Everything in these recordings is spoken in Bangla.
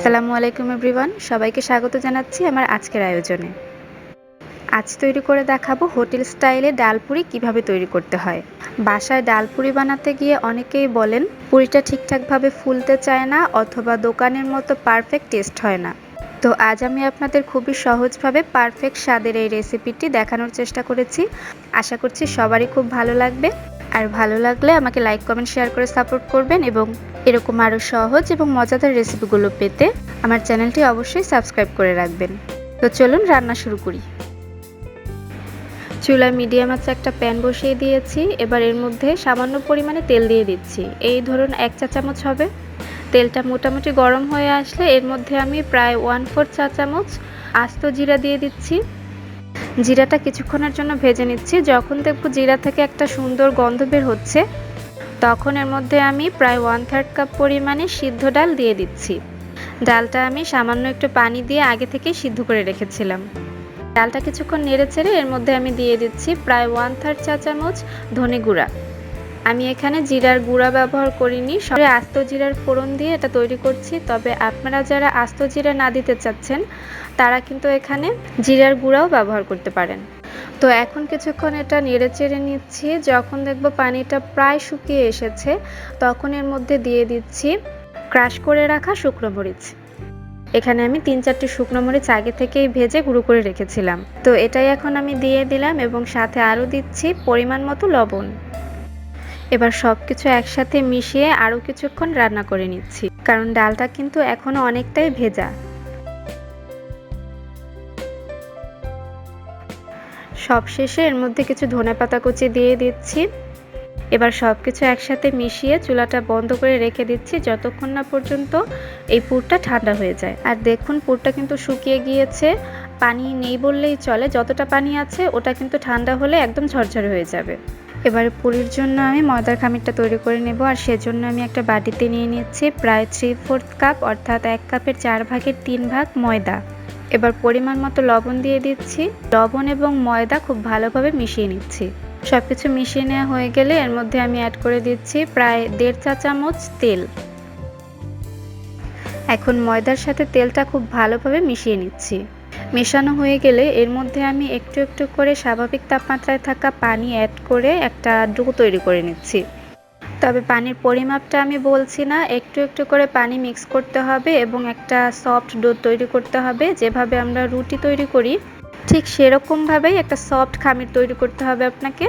আসসালামু আলাইকুম এভরিওয়ান, সবাইকে স্বাগত জানাচ্ছি আমার আজকের আয়োজনে। আজ তৈরি করে দেখাবো হোটেল স্টাইলে ডাল পুরি কিভাবে তৈরি করতে হয়। বাসায় ডাল পুরি বানাতে গিয়ে অনেকেই বলেন পুরিটা ঠিকঠাকভাবে ফুলতে চায় না অথবা দোকানের মতো পারফেক্ট টেস্ট হয় না। তো আজ আমি আপনাদের খুবই সহজভাবে পারফেক্ট স্বাদের এই রেসিপিটি দেখানোর চেষ্টা করেছি। আশা করছি সবারই খুব ভালো লাগবে। আর ভালো লাগলে আমাকে লাইক, কমেন্ট, শেয়ার করে সাপোর্ট করবেন এবং এরকম আরও সহজ এবং মজাদার রেসিপিগুলো পেতে আমার চ্যানেলটি অবশ্যই সাবস্ক্রাইব করে রাখবেন। তো চলুন রান্না শুরু করি। চুলায় মিডিয়াম আঁচে একটা প্যান বসিয়ে দিয়েছি। এবার এর মধ্যে সামান্য পরিমাণে তেল দিয়ে দিচ্ছি। এই ধরুন 1 চা চামচ হবে। তেলটা মোটামুটি গরম হয়ে আসলে এর মধ্যে আমি প্রায় 1/4 চা চামচ আস্ত জিরা দিয়ে দিচ্ছি। জিরাটা কিছুক্ষণের জন্য ভেজে নিচ্ছি। যখন দেখব জিরা থেকে একটা সুন্দর গন্ধ বের হচ্ছে তখন এর মধ্যে আমি প্রায় 1/3 কাপ পরিমাণে সিদ্ধ ডাল দিয়ে দিচ্ছি। ডালটা আমি সামান্য একটু পানি দিয়ে আগে থেকেই সিদ্ধ করে রেখেছিলাম। ডালটা কিছুক্ষণ নেড়েচেড়ে এর মধ্যে আমি দিয়ে দিচ্ছি প্রায় 1/3 চা চামচ ধনে গুঁড়া। আমি এখানে জিরার গুঁড়া ব্যবহার করিনি, সবে আস্ত জিরার ফোড়ন দিয়ে এটা তৈরি করছি। তবে আপনারা যারা আস্ত জিরা না দিতে চাচ্ছেন তারা কিন্তু এখানে জিরার গুঁড়াও ব্যবহার করতে পারেন। তো এখন কিছুক্ষণ এটা নেড়েচেড়ে নিচ্ছি। যখন দেখব পানিটা প্রায় শুকিয়ে এসেছে তখন এর মধ্যে দিয়ে দিচ্ছি ক্রাশ করে রাখা শুকনো মরিচ। এখানে আমি 3-4টি শুকনো মরিচ আগে থেকেই ভেজে গুঁড়ো করে রেখেছিলাম। তো এটাই এখন আমি দিয়ে দিলাম এবং সাথে আরও দিচ্ছি পরিমাণ মতো লবণ। এবার সব কিছু একসাথে মিশিয়ে আরও কিছুক্ষণ রান্না করে নিচ্ছি, কারণ ডালটা কিন্তু এখনও অনেকটাই ভেজা। সবশেষে এর মধ্যে কিছু ধনেপাতা কুচি দিয়ে দিচ্ছি। এবার সব কিছু একসাথে মিশিয়ে চুলাটা বন্ধ করে রেখে দিচ্ছি যতক্ষণ না পর্যন্ত এই পুরটা ঠান্ডা হয়ে যায়। আর দেখুন পুরটা কিন্তু শুকিয়ে গিয়েছে, পানি নেই বললেই চলে। যতটা পানি আছে ওটা কিন্তু ঠান্ডা হলে একদম ঝরঝরে হয়ে যাবে। এবারে পুরির জন্য আমি ময়দার খামিরটা তৈরি করে নেব। আর সেজন্য আমি একটা বাটিতে নিয়ে নিচ্ছি প্রায় 3/4 কাপ অর্থাৎ 1 কাপের 4 ভাগের 3 ভাগ ময়দা। এবার পরিমাণ মতো লবণ দিয়ে দিচ্ছি। লবণ এবং ময়দা খুব ভালোভাবে মিশিয়ে নিচ্ছি। সবকিছু মিশিয়ে নেওয়া হয়ে গেলে এর মধ্যে আমি অ্যাড করে দিচ্ছি প্রায় 1.5 চা চামচ তেল। এখন ময়দার সাথে তেলটা খুব ভালোভাবে মিশিয়ে নিচ্ছি। মেশানো হয়ে গেলে এর মধ্যে আমি একটু একটু করে স্বাভাবিক তাপমাত্রায় থাকা পানি অ্যাড করে একটা ডো তৈরি করে নিচ্ছি। তবে পানির পরিমাপটা আমি বলছি না, একটু একটু করে পানি মিক্স করতে হবে এবং একটা সফট ডো তৈরি করতে হবে। যেভাবে আমরা রুটি তৈরি করি ঠিক সেরকমভাবেই একটা সফট খামির তৈরি করতে হবে আপনাকে।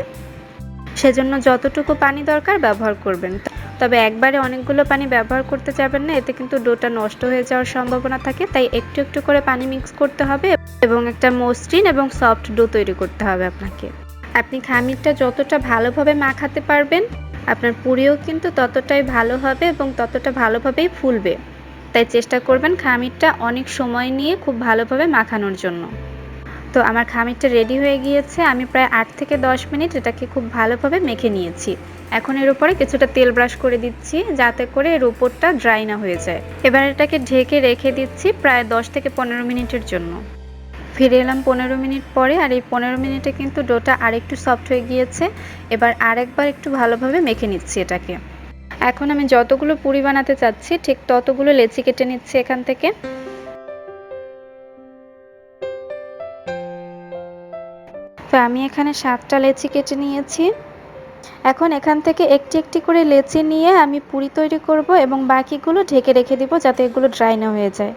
সেজন্য যতটুকু পানি দরকার ব্যবহার করবেন। তবে একবারে অনেকগুলো পানি ব্যবহার করতে যাবেন না, এতে কিন্তু ডোটা নষ্ট হয়ে যাওয়ার সম্ভাবনা থাকে। তাই একটু একটু করে পানি মিক্স করতে হবে এবং একটা মসৃণ এবং সফট ডো তৈরি করতে হবে আপনাকে। আপনি খামিরটা যতটা ভালোভাবে মাখাতে পারবেন আপনার পুরিও কিন্তু ততটাই ভালো হবে এবং ততটা ভালোভাবেই ফুলবে। তাই চেষ্টা করবেন খামিরটা অনেক সময় নিয়ে খুব ভালোভাবে মাখানোর জন্য। তো আমার খামিরটা রেডি হয়ে গিয়েছে। আমি প্রায় 8 থেকে 10 মিনিট এটাকে খুব ভালোভাবে মেখে নিয়েছি। এখন এর উপরে কিছুটা তেল ব্রাশ করে দিচ্ছি যাতে করে এর উপরটা ড্রাই না হয়ে যায়। এবার এটাকে ঢেকে রেখে দিচ্ছি প্রায় 10 থেকে 15 মিনিটের জন্য। ফিরে এলাম 15 মিনিট পরে। আর এই 15 মিনিটে কিন্তু ডোটা আরেকটু সফট হয়ে গিয়েছে। এবার আরেকবার একটু ভালোভাবে মেখে নিচ্ছি এটাকে। এখন আমি যতগুলো পুরি বানাতে চাচ্ছি ঠিক ততগুলো লেচি কেটে নিচ্ছি এখান থেকে। তো আমি এখানে 7টা লেচি কেটে নিয়েছি। এখন এখান থেকে একটি একটি করে লেচি নিয়ে আমি পুরি তৈরি করব এবং বাকিগুলো ঢেকে রেখে দিব যাতে এগুলো ড্রাই না হয়ে যায়।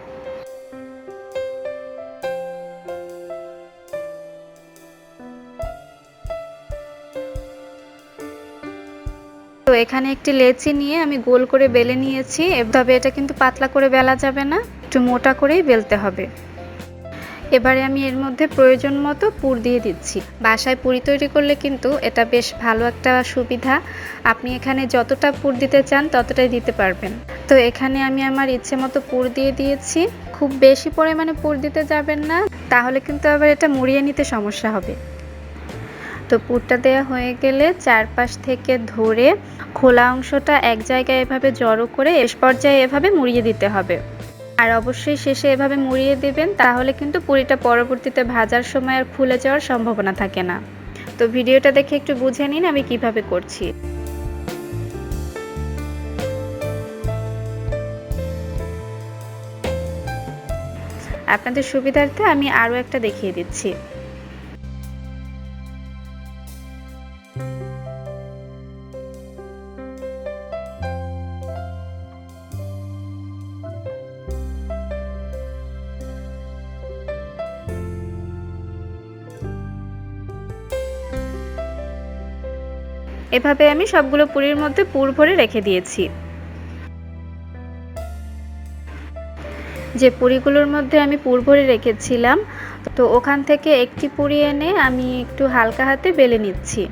তো এখানে একটি লেচি নিয়ে আমি গোল করে বেলে নিয়েছি। তবে এটা কিন্তু পাতলা করে বেলা যাবে না, একটু মোটা করেই বেলতে হবে। এবারে আমি এর মধ্যে প্রয়োজন মতো পুর দিয়ে দিচ্ছি। বাসায় পুরি তৈরি করলে কিন্তু এটা বেশ ভালো একটা সুবিধা। আপনি এখানে যতটা পুর দিতে চান ততটাই দিতে পারবেন। তো এখানে আমি আমার ইচ্ছে মতো পুর দিয়ে দিয়েছি। খুব বেশি পরিমাণে পুর দিতে যাবেন না, তাহলে কিন্তু আবার এটা মুড়িয়ে নিতে সমস্যা হবে। তো পুরটা দেওয়া হয়ে গেলে চারপাশ থেকে ধরে খোলা অংশটা এক জায়গায় এভাবে জড়ো করে শেষ পর্যায়ে এভাবে মুড়িয়ে দিতে হবে। আর অবশ্যই শেষে এভাবে মুড়িয়ে দেবেন, তাহলে কিন্তু পুরিটা পরবর্তীতে ভাজার সময় আর খুলে যাওয়ার সম্ভাবনা থাকে না। তো ভিডিওটা দেখে একটু বুঝে নিন আমি কিভাবে করছি। আপনাদের সুবিধার্থে আমি আরও একটা দেখিয়ে দিচ্ছি। এভাবে আমি সবগুলো পুরির মধ্যে পুর ভরে রেখে দিয়েছি। যে পুরিগুলোর মধ্যে আমি পুর ভরে রেখেছিলাম, তো ওখান থেকে একটি পুরি এনে আমি একটু হালকা হাতে বেলে নিচ্ছি,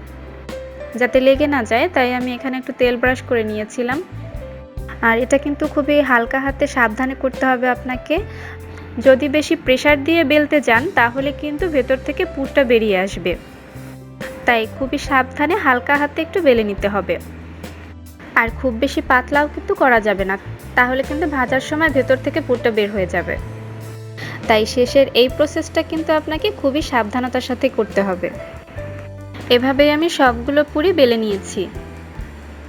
যাতে লেগে না যায়। তাই আমি এখানে একটু তেল ব্রাশ করে নিয়েছিলাম। আর এটা কিন্তু খুবই হালকা হাতে সাবধানে করতে হবে আপনাকে। যদি বেশি প্রেসার দিয়ে বেলতে যান তাহলে কিন্তু ভেতর থেকে পুরটা বেরিয়ে আসবে। তাই খুবই সাবধানে হালকা হাতে একটু বেলে নিতে হবে। আর খুব বেশি পাতলাও কিন্তু করা যাবে না, তাহলে কিন্তু ভাজার সময় ভেতর থেকে পুরটা বের হয়ে যাবে। তাই শেষের এই প্রসেসটা কিন্তু আপনাকে খুবই সাবধানতার সাথে করতে হবে। এভাবেই আমি সবগুলো পুরি বেলে নিয়েছি।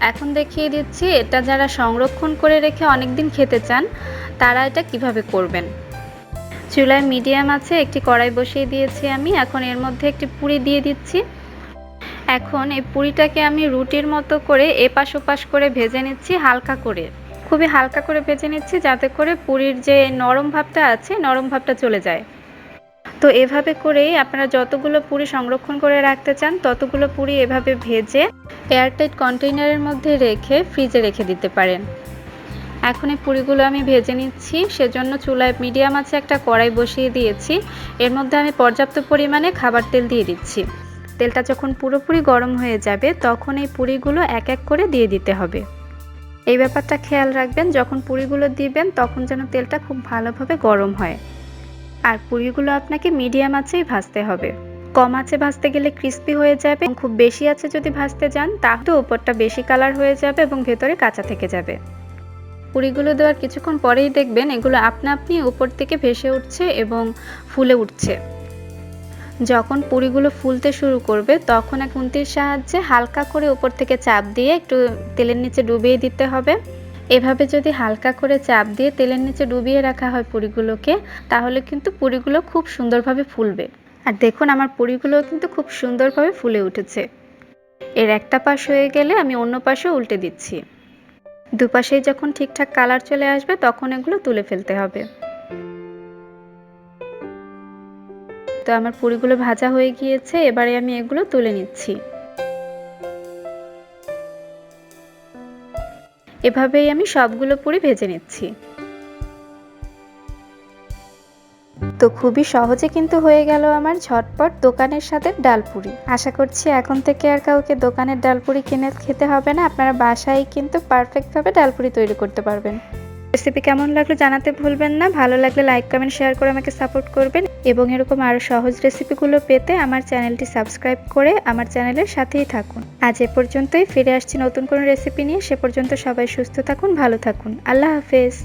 এখন দেখিয়ে দিচ্ছি এটা যারা সংরক্ষণ করে রেখে অনেক দিন খেতে চান তারা এটা কিভাবে করবেন। চুলায় মিডিয়াম আছে একটি কড়াই বসিয়ে দিয়েছি আমি। এখন এর মধ্যে একটি পুরি দিয়ে দিচ্ছি। এখন এই পুরিটাকে আমি রুটির মতো করে এপাশ ওপাশ করে ভেজে নিচ্ছি হালকা করে। খুবই হালকা করে ভেজে নিচ্ছি যাতে করে পুরির যে নরম ভাবটা আছে নরম ভাবটা চলে যায়। তো এভাবে করেই আপনারা যতগুলো পুরি সংরক্ষণ করে রাখতে চান ততগুলো পুরি এভাবে ভেজে এয়ারটাইট কন্টেইনারের মধ্যে রেখে ফ্রিজে রেখে দিতে পারেন। এখন এই পুরিগুলো আমি ভেজে নিচ্ছি। সেজন্য চুলায় মিডিয়াম আছে একটা কড়াই বসিয়ে দিয়েছি। এর মধ্যে আমি পর্যাপ্ত পরিমাণে খাবার তেল দিয়ে দিচ্ছি। তেলটা যখন পুরোপুরি গরম হয়ে যাবে তখন এই পুরিগুলো এক এক করে দিয়ে দিতে হবে। এই ব্যাপারটা খেয়াল রাখবেন, যখন পুরিগুলো দিবেন তখন যেন তেলটা খুব ভালোভাবে গরম হয়। আর পুরিগুলো আপনাকে মিডিয়াম আঁচেই ভাজতে হবে। কম আঁচে ভাজতে গেলে ক্রিস্পি হয়ে যাবে। খুব বেশি আঁচে যদি ভাজতে যান তাহলে উপরটা বেশি কালার হয়ে যাবে এবং ভেতরে কাঁচা থেকে যাবে। পুরিগুলো দেওয়ার কিছুক্ষণ পরেই দেখবেন এগুলো আপনা আপনি উপর থেকে ভেসে উঠছে এবং ফুলে উঠছে। যখন পুরিগুলো ফুলতে শুরু করবে তখন এক খুন্তির সাহায্যে হালকা করে উপর থেকে চাপ দিয়ে একটু তেলের নিচে ডুবিয়ে দিতে হবে। এভাবে যদি হালকা করে চাপ দিয়ে তেলের নিচে ডুবিয়ে রাখা হয় পুরিগুলোকে, তাহলে কিন্তু পুরিগুলো খুব সুন্দরভাবে ফুলবে। আর দেখুন আমার পুরিগুলো কিন্তু খুব সুন্দরভাবে ফুলে উঠেছে। এর একটা পাশ হয়ে গেলে আমি অন্য পাশেও উল্টে দিচ্ছি। দুপাশেই যখন ঠিকঠাক কালার চলে আসবে তখন এগুলো তুলে ফেলতে হবে। তো আমার পুরিগুলো ভাজা হয়ে গিয়েছে, এবারে আমি এগুলো তুলে নিচ্ছি। এভাবেই আমি সবগুলো পুরি ভেজে নিচ্ছি। তো খুবই সহজে কিন্তু হয়ে গেল আমার ঝটপট দোকানের স্বাদের ডাল পুরি। আশা করছি এখন থেকে আর কাউকে দোকানের ডাল পুরি কিনে খেতে হবে না, আপনারা বাসায় কিন্তু পারফেক্টভাবে ডাল পুরি তৈরি করতে পারবেন। রেসিপি কেমন লাগলো জানাতে ভুলবেন না। ভালো লাগলে লাইক কমেন্ট শেয়ার করে আমাকে সাপোর্ট করবেন এবং এরকম আরো সহজ রেসিপিগুলো পেতে আমার চ্যানেলটি সাবস্ক্রাইব করে আমার চ্যানেলের সাথেই থাকুন। আজ এ পর্যন্তই, ফিরে আসছি নতুন কোনো রেসিপি নিয়ে। সে পর্যন্ত সবাই সুস্থ থাকুন, ভালো থাকুন। আল্লাহ হাফেজ।